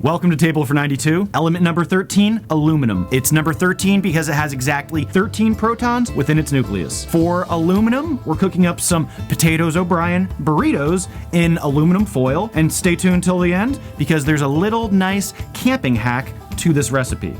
Welcome to Table for 92. Element number 13, aluminum. It's number 13 because it has exactly 13 protons within its nucleus. For aluminum, we're cooking up some Potatoes O'Brien burritos in aluminum foil. And stay tuned till the end because there's a little nice camping hack to this recipe.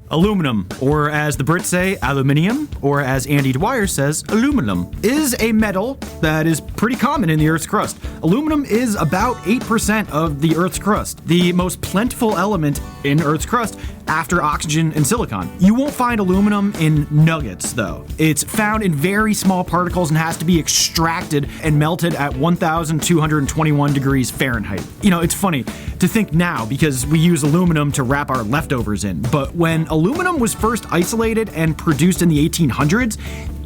Aluminum, or as the Brits say, aluminium, or as Andy Dwyer says, aluminum, is a metal that is pretty common in the Earth's crust. Aluminum is about 8% of the Earth's crust, the most plentiful element in Earth's crust after oxygen and silicon. You won't find aluminum in nuggets, though. It's found in very small particles and has to be extracted and melted at 1,221 degrees Fahrenheit. You know, it's funny to think now because we use aluminum to wrap our leftovers in, but when aluminum was first isolated and produced in the 1800s,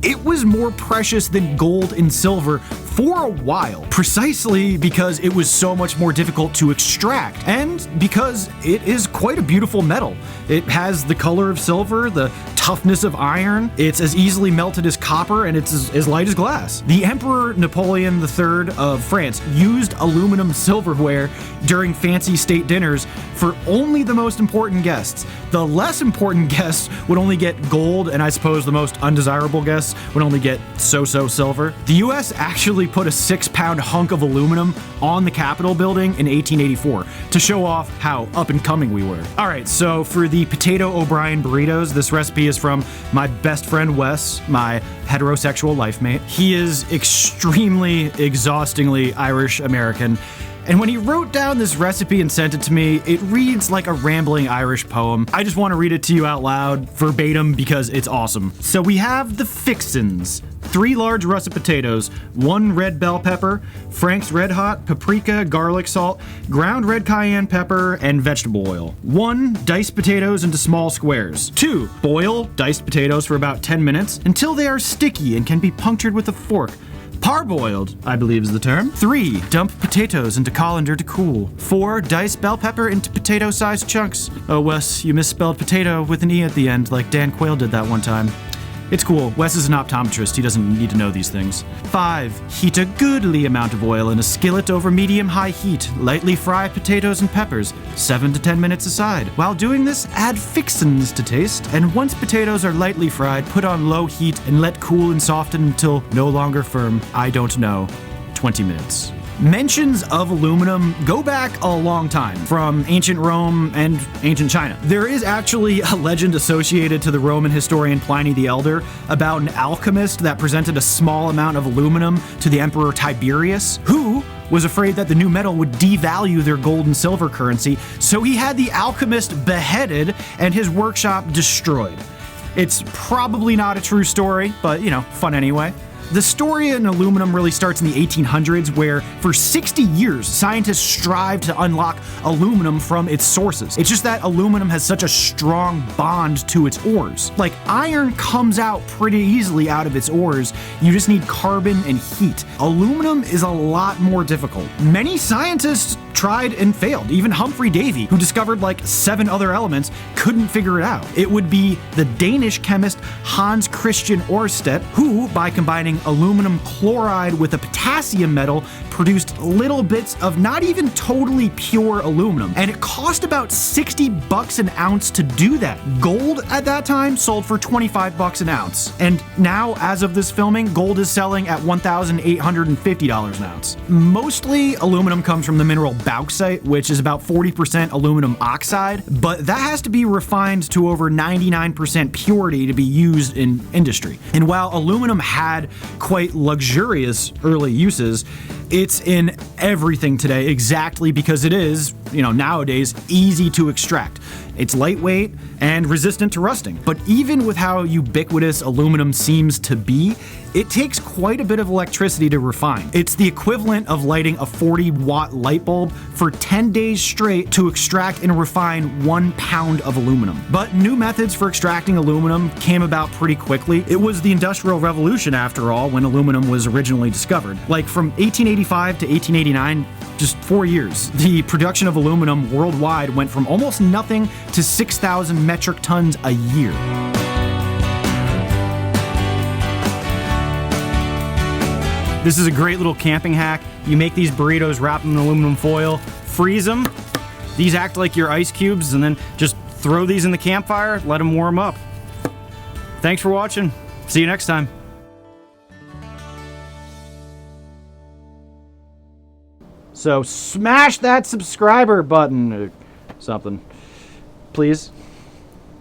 it was more precious than gold and silver for a while, precisely because it was so much more difficult to extract, and because it is quite a beautiful metal. It has the color of silver, the toughness of iron, it's as easily melted as copper, and it's as light as glass. The Emperor Napoleon III of France used aluminum silverware during fancy state dinners for only the most important guests. The less important guests would only get gold, and I suppose the most undesirable guests would only get so-so silver. The US actually put a 6-pound hunk of aluminum on the Capitol building in 1884 to show off how up and coming we were. All right, so for the Potato O'Brien burritos, this recipe is from my best friend Wes, my heterosexual life mate. He is extremely, exhaustingly Irish American. And when he wrote down this recipe and sent it to me, it reads like a rambling Irish poem. I just want to read it to you out loud, verbatim, because it's awesome. So we have the fixins. 3 large russet potatoes, 1 red bell pepper, Frank's Red Hot, paprika, garlic salt, ground red cayenne pepper, and vegetable oil. 1 diced potatoes into small squares. 2 boil diced potatoes for about 10 minutes until they are sticky and can be punctured with a fork. Parboiled, I believe is the term. 3 dump potatoes into colander to cool. 4 dice bell pepper into potato-sized chunks. Oh, Wes, you misspelled potato with an E at the end like Dan Quayle did that one time. It's cool. Wes is an optometrist. He doesn't need to know these things. 5. Heat a goodly amount of oil in a skillet over medium-high heat. Lightly fry potatoes and peppers, 7 to 10 minutes aside. While doing this, add fixins to taste, and once potatoes are lightly fried, put on low heat and let cool and soften until no longer firm. I don't know. 20 minutes. Mentions of aluminum go back a long time, from ancient Rome and ancient China. There is actually a legend associated to the Roman historian Pliny the Elder about an alchemist that presented a small amount of aluminum to the Emperor Tiberius, who was afraid that the new metal would devalue their gold and silver currency, so he had the alchemist beheaded and his workshop destroyed. It's probably not a true story, but you know, fun anyway. The story in aluminum really starts in the 1800s, where for 60 years, scientists strived to unlock aluminum from its sources. It's just that aluminum has such a strong bond to its ores. Like, iron comes out pretty easily out of its ores, you just need carbon and heat. Aluminum is a lot more difficult. Many scientists tried and failed. Even Humphrey Davy, who discovered like 7 other elements, couldn't figure it out. It would be the Danish chemist Hans Christian Ørsted who, by combining aluminum chloride with a potassium metal, produced little bits of not even totally pure aluminum. And it cost about $60 an ounce to do that. Gold at that time sold for $25 an ounce. And now, as of this filming, gold is selling at $1,850 an ounce. Mostly aluminum comes from the mineral bauxite, which is about 40% aluminum oxide, but that has to be refined to over 99% purity to be used in industry. And while aluminum had quite luxurious early uses, it's in everything today exactly because it is, nowadays easy to extract. It's lightweight and resistant to rusting. But even with how ubiquitous aluminum seems to be, it takes quite a bit of electricity to refine. It's the equivalent of lighting a 40-watt light bulb for 10 days straight to extract and refine 1 pound of aluminum. But new methods for extracting aluminum came about pretty quickly. It was the Industrial Revolution, after all, when aluminum was originally discovered. Like from 1885 to 1889, just 4 years, the production of aluminum worldwide went from almost nothing to 6,000 metric tons a year. This is a great little camping hack. You make these burritos, wrap them in aluminum foil, freeze them. These act like your ice cubes, and then just throw these in the campfire, let them warm up. Thanks for watching. See you next time. So smash that subscriber button or something, please.